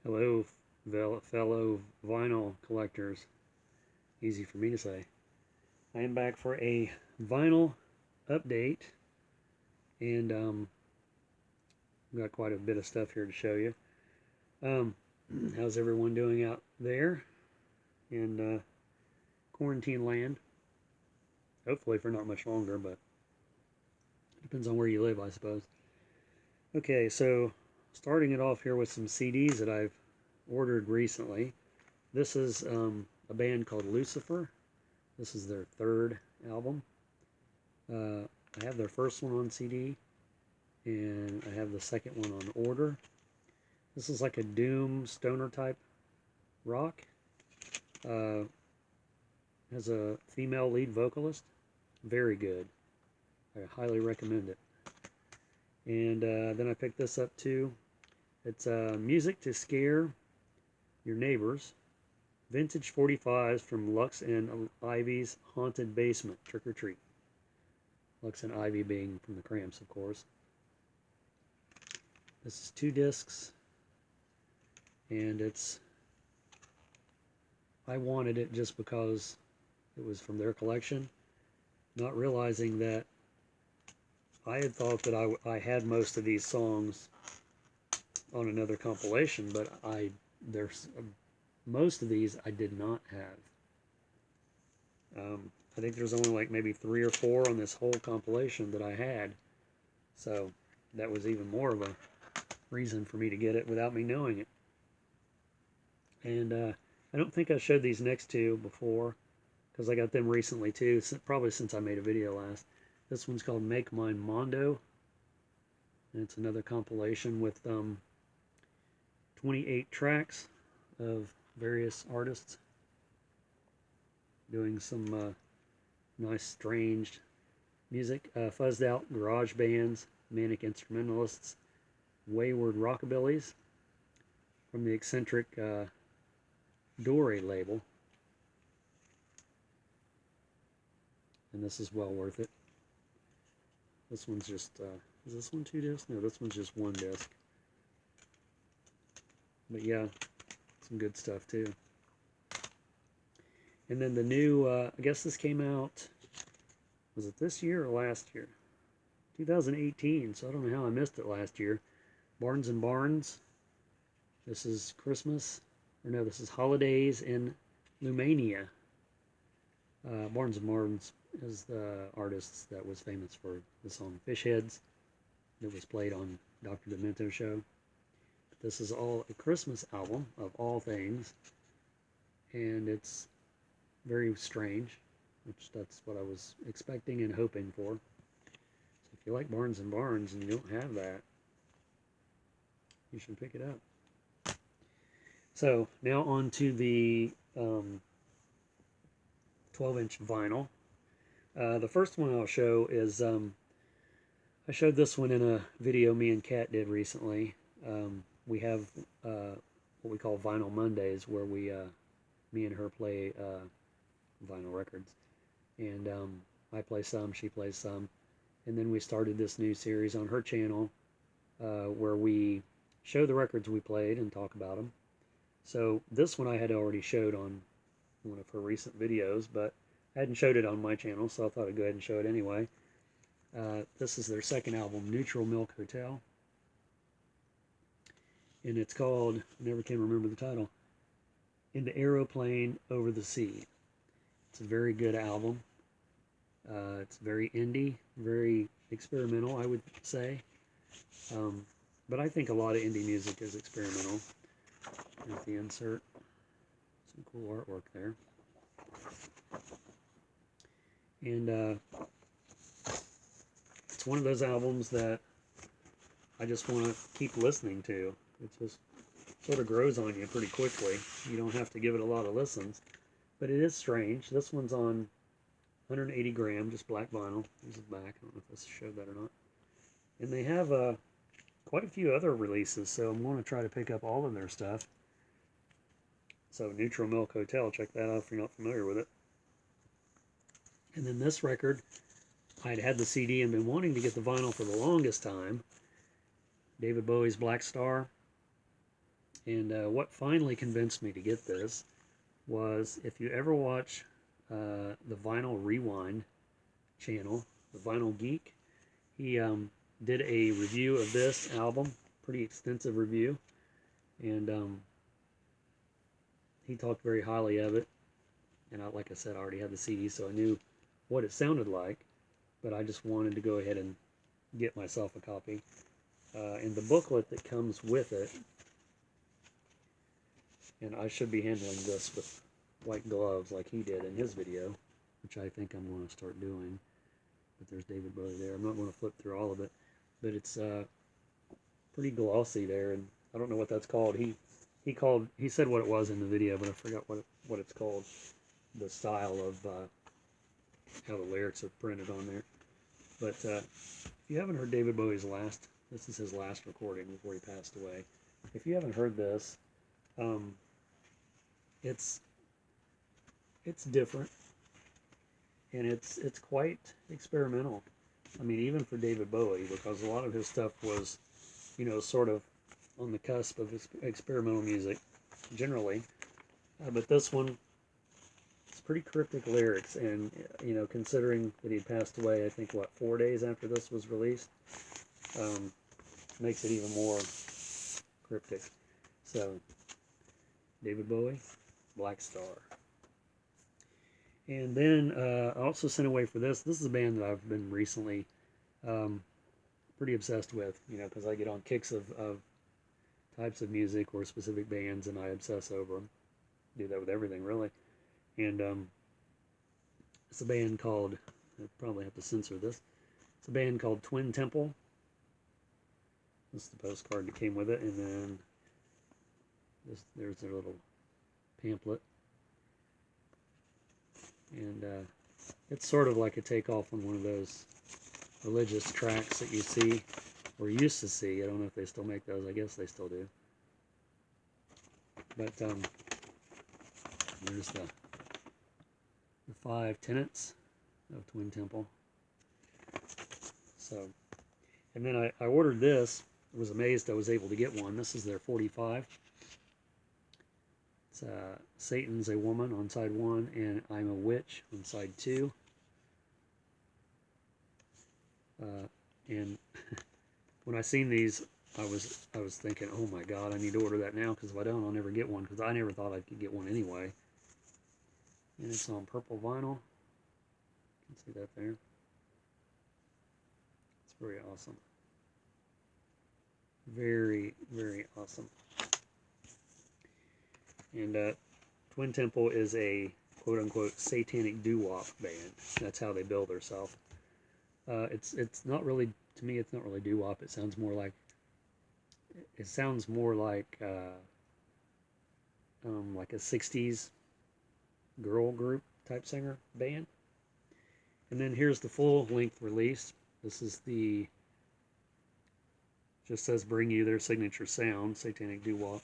Hello, fellow vinyl collectors. Easy for me to say. I am back for a vinyl update, and got quite a bit of stuff here to show you. Um, how's everyone doing out there in quarantine land? Hopefully for not much longer, but depends on where you live, I suppose. Okay, so starting it off here with some CDs that I've ordered recently. This is a band called Lucifer. This is their third album. I have their first one on CD, and I have the second one on order. This is like a doom stoner type rock. Uh, has a female lead vocalist. Very good. I highly recommend it. And then I picked this up too. It's music to scare your neighbors. Vintage 45s from Lux and Ivy's Haunted Basement. Trick or treat. Lux and Ivy being from the Cramps, of course. This is 2 discs, and I wanted it just because it was from their collection, not realizing that I had thought that I had most of these songs on another compilation, but there's most of these I did not have. I think there's only like maybe 3 or 4 on this whole compilation that I had, so that was even more of a reason for me to get it without me knowing it. And I don't think I showed these next 2 before, because I got them recently too, probably since I made a video last. This one's called Make Mine Mondo, and it's another compilation with 28 tracks of various artists doing some nice strange music. Fuzzed out garage bands, manic instrumentalists, wayward rockabillys from the eccentric Bowie label. And this is well worth it. This one's just, is this one 2 discs? No, this one's just 1 disc. But yeah, some good stuff too. And then the new, I guess this came out, was it this year or last year? 2018, so I don't know how I missed it last year. Barnes and Barnes. This is Christmas, or no, this is Holidays in Lumania. Barnes and Barnes is the artist that was famous for the song Fish Heads that was played on Dr. Demento's show. This is all a Christmas album of all things, and it's very strange, which that's what I was expecting and hoping for. So if you like Barnes and Barnes and you don't have that, you should pick it up. So now on to the 12-inch vinyl. The first one I'll show is, I showed this one in a video me and Kat did recently. We have what we call Vinyl Mondays, where me and her play vinyl records. And I play some, she plays some. And then we started this new series on her channel where we show the records we played and talk about them. So this one I had already showed on one of her recent videos, but I hadn't showed it on my channel, so I thought I'd go ahead and show it anyway. This is their second album, Neutral Milk Hotel. And it's called, I never can remember the title, In the Aeroplane Over the Sea. It's a very good album. It's very indie, very experimental, I would say. But I think a lot of indie music is experimental. There's the insert. Some cool artwork there. And it's one of those albums that I just want to keep listening to. It just sort of grows on you pretty quickly. You don't have to give it a lot of listens. But it is strange. This one's on 180 gram, just black vinyl. There's the back. I don't know if this showed that or not. And they have quite a few other releases, so I'm going to try to pick up all of their stuff. So Neutral Milk Hotel, check that out if you're not familiar with it. And then this record, I'd had the CD and been wanting to get the vinyl for the longest time. David Bowie's Black Star. And what finally convinced me to get this was, if you ever watch the Vinyl Rewind channel, the Vinyl Geek, he did a review of this album, pretty extensive review, and he talked very highly of it. And like I said, I already had the CD, so I knew what it sounded like, but I just wanted to go ahead and get myself a copy. And the booklet that comes with it, and I should be handling this with white gloves like he did in his video, which I think I'm going to start doing. But there's David Bowie there. I'm not going to flip through all of it, but it's pretty glossy there, and I don't know what that's called. He said what it was in the video, but I forgot what it's called. The style of how the lyrics are printed on there. But if you haven't heard David Bowie's this is his last recording before he passed away. If you haven't heard this, it's different, and it's quite experimental. I mean, even for David Bowie, because a lot of his stuff was, sort of on the cusp of experimental music, generally. But this one, it's pretty cryptic lyrics, and considering that he passed away, I think 4 days after this was released, makes it even more cryptic. So, David Bowie, Black Star. And then I also sent away for this. This is a band that I've been recently pretty obsessed with, because I get on kicks of types of music or specific bands, and I obsess over them. Do that with everything, really. And it's a band called, I probably have to censor this. It's a band called Twin Temple. This is the postcard that came with it, and then there's their little pamphlet. And it's sort of like a takeoff on one of those religious tracts that you see, or used to see. I don't know if they still make those. I guess they still do. But there's the 5 tenets of Twin Temple. So, and then I ordered this. I was amazed I was able to get one. This is their 45. It's Satan's a Woman on side 1, and I'm a Witch on side 2. And when I seen these, I was thinking, oh my God, I need to order that now, because if I don't, I'll never get one, because I never thought I could get one anyway. And it's on purple vinyl. You can see that there. It's very awesome. Very, very awesome. And Twin Temple is a quote-unquote satanic doo-wop band. That's how they bill themselves. It's not really, to me, it's not really doo-wop. It sounds more like a 60s girl group type singer band. And then here's the full-length release. This is just says bring you their signature sound, satanic doo-wop.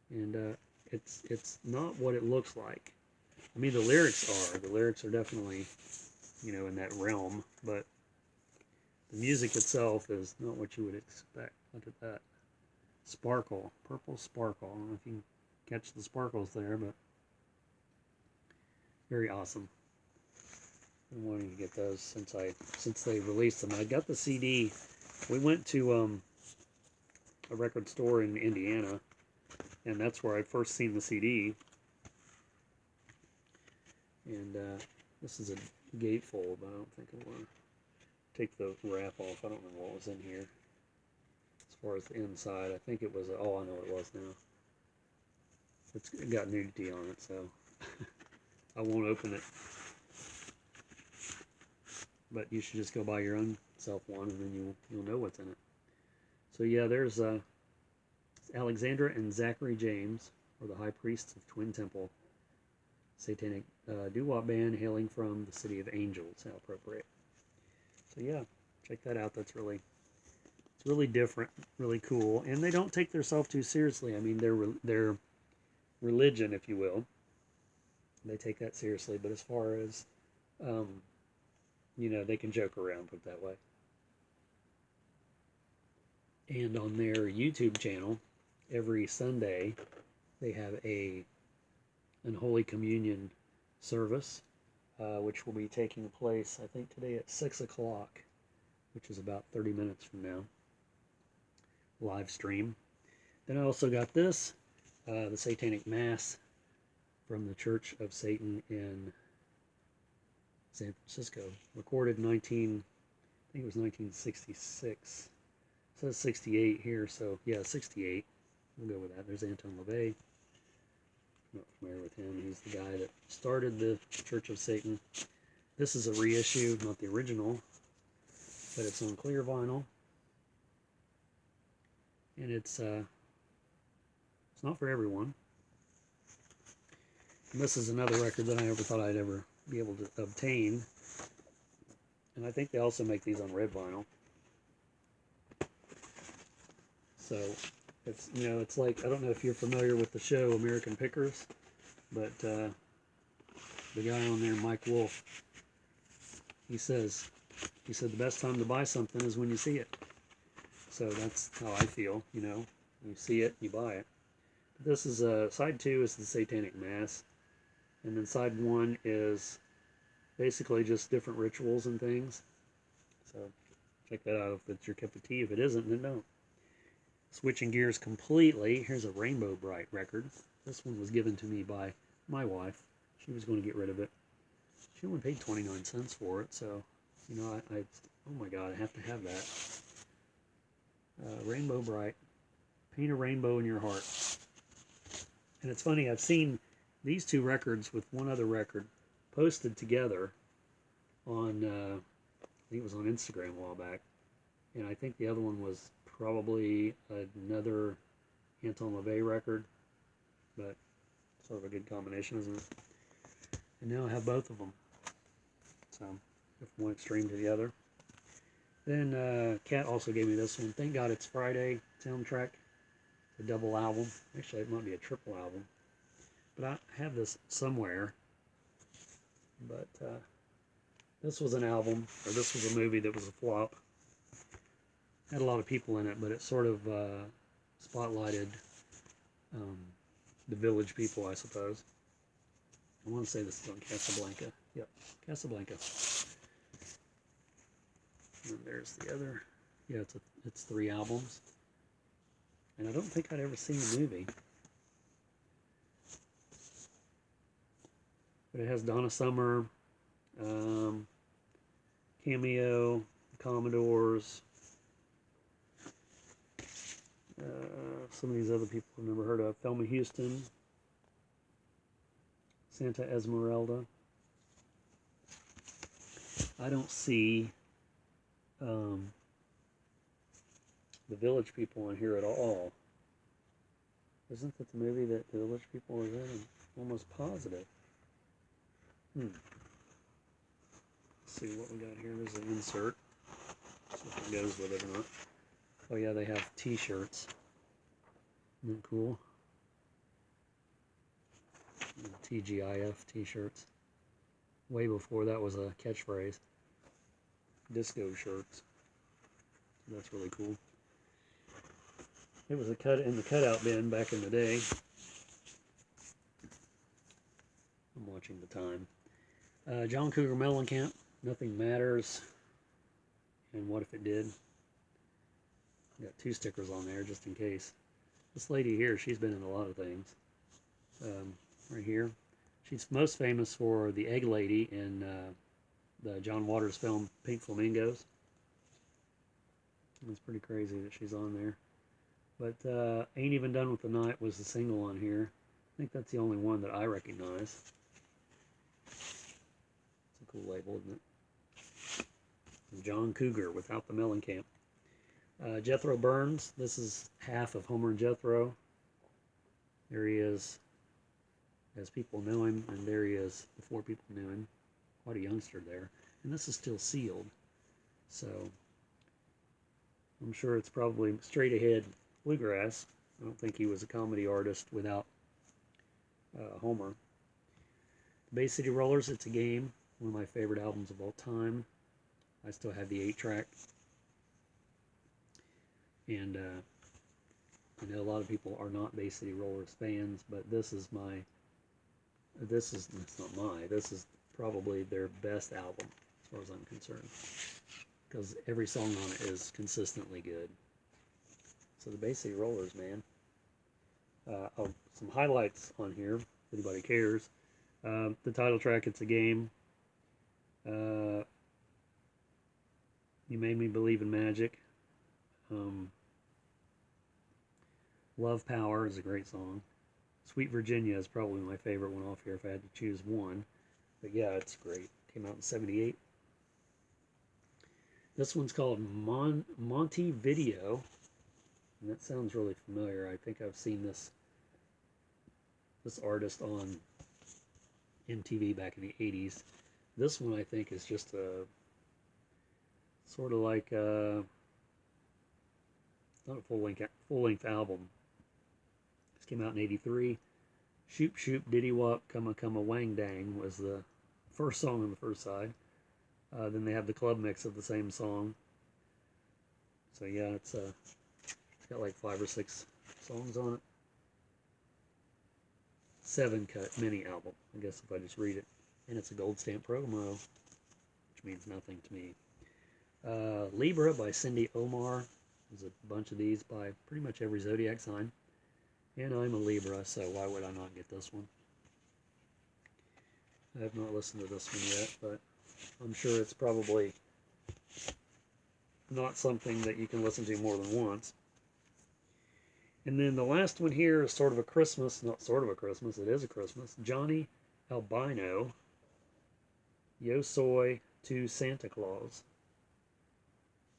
And it's not what it looks like. I mean, the lyrics are definitely, in that realm, but the music itself is not what you would expect. Look at that. Sparkle, purple sparkle. I don't know if you can catch the sparkles there, but very awesome. I'm wanting to get those since they released them. I got the CD. We went to a record store in Indiana, and that's where I first seen the CD. And this is a gatefold, but I don't think I want to take the wrap off. I don't know what was in here. As far as the inside, I think it was, oh, I know what it was now. It's got nudity on it, so I won't open it. But you should just go buy your own self one, and then you'll know what's in it. So yeah, there's Alexandra and Zachary James, or the High Priests of Twin Temple, satanic doo-wop band hailing from the City of Angels. How appropriate. So yeah, check that out. It's really different, really cool, and they don't take themselves too seriously. I mean, their religion, if you will, they take that seriously. But as far as they can joke around, put it that way. And on their YouTube channel, every Sunday they have a Unholy Communion service, which will be taking place, I think, today at 6 o'clock, which is about 30 minutes from now. Live stream. Then I also got this, the Satanic Mass from the Church of Satan in San Francisco, recorded in I think it was 1966. It says 68 here, so yeah, 68. We'll go with that. There's Anton LaVey. I'm not familiar with him. He's the guy that started the Church of Satan. This is a reissue, not the original, but it's on clear vinyl. And it's not for everyone. And this is another record that I never thought I'd ever be able to obtain. And I think they also make these on red vinyl. So it's, you know, it's like, I don't know if you're familiar with the show American Pickers, but the guy on there, Mike Wolf, he said the best time to buy something is when you see it. So that's how I feel, you know. You see it, you buy it. But this is side 2 is the Satanic Mass, and then side 1 is basically just different rituals and things. So check that out if it's your cup of tea. If it isn't, then don't. Switching gears completely, here's a Rainbow Bright record. This one was given to me by my wife. She was going to get rid of it. She only paid 29 cents for it, so, you know, I oh my God, I have to have that. Rainbow Bright. Paint a rainbow in your heart. And it's funny, I've seen these two records with one other record posted together on, I think it was on Instagram a while back. And I think the other one was probably another Anton LaVey record. But sort of a good combination, isn't it? And now I have both of them. So, from one extreme to the other. Then Kat also gave me this one. Thank God It's Friday soundtrack. A double album. Actually, it might be a triple album. But I have this somewhere. But this was an album, or this was a movie that was a flop. Had a lot of people in it, but it sort of spotlighted the village people, I suppose. I want to say this is on Casablanca. Yep, Casablanca. And there's the other. Yeah, it's 3 albums. And I don't think I'd ever seen the movie. But it has Donna Summer, Cameo, the Commodores, some of these other people I've never heard of. Thelma Houston, Santa Esmeralda. I don't see the Village People in here at all. Isn't that the movie that the Village People was in? I'm almost positive. Let's see what we got here. There's an insert. See if it goes with it or not. Oh yeah, they have t-shirts. Isn't that cool? TGIF t-shirts. Way before that was a catchphrase. Disco shirts. That's really cool. It was a cut in the cutout bin back in the day. I'm watching the time. John Cougar Mellencamp, Nothing Matters, and What If It Did. Got 2 stickers on there just in case. This lady here, she's been in a lot of things. Right here. She's most famous for the Egg Lady in the John Waters film Pink Flamingos. It's pretty crazy that she's on there. But Ain't Even Done With the Night was the single on here. I think that's the only one that I recognize. It's a cool label, isn't it? John Cougar without the Mellencamp. Jethro Burns. This is half of Homer and Jethro. There he is as people know him, and there he is before people knew him. Quite a youngster there. And this is still sealed. So I'm sure it's probably straight ahead bluegrass. I don't think he was a comedy artist without Homer. The Bay City Rollers, It's a Game. One of my favorite albums of all time. I still have the 8-track. And I know a lot of people are not Bay City Rollers fans, but this is probably their best album as far as I'm concerned, because every song on it is consistently good. So the Bay City Rollers, man. Some highlights on here, if anybody cares. The title track, It's a Game. You Made Me Believe in Magic. Love Power is a great song. Sweet Virginia is probably my favorite one off here if I had to choose one. But yeah, it's great. Came out in '78. This one's called Monty Video. And that sounds really familiar. I think I've seen this artist on MTV back in the '80s. This one I think is just a sort of like not a full-length album. This came out in '83. Shoop Shoop Diddy Wop Come a Wang Dang was the first song on the first side. Then they have the club mix of the same song. So yeah, it's got like 5 or 6 songs on it. 7-cut mini album, I guess if I just read it. And it's a gold stamp promo, which means nothing to me. Libra by Cindy Omar. There's a bunch of these by pretty much every zodiac sign. And I'm a Libra, so why would I not get this one? I have not listened to this one yet, but I'm sure it's probably not something that you can listen to more than once. And then the last one here is sort of a Christmas, not sort of a Christmas, it is a Christmas. Johnny Albino, Yo Soy to Santa Claus.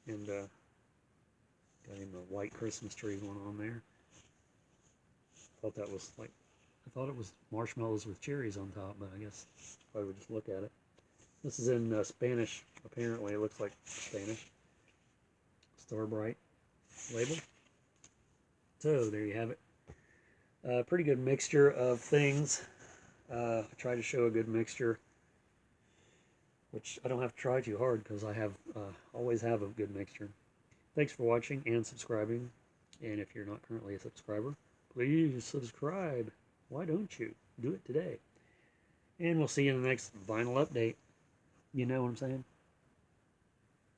And got him a white Christmas tree going on there. I thought it was marshmallows with cherries on top, but I guess I would just look at it. This is in Spanish, apparently. It looks like Spanish. Star Bright label. So, there you have it. Pretty good mixture of things. I try to show a good mixture, which I don't have to try too hard because I always have a good mixture. Thanks for watching and subscribing. And if you're not currently a subscriber, please subscribe. Why don't you? Do it today. And we'll see you in the next vinyl update. You know what I'm saying?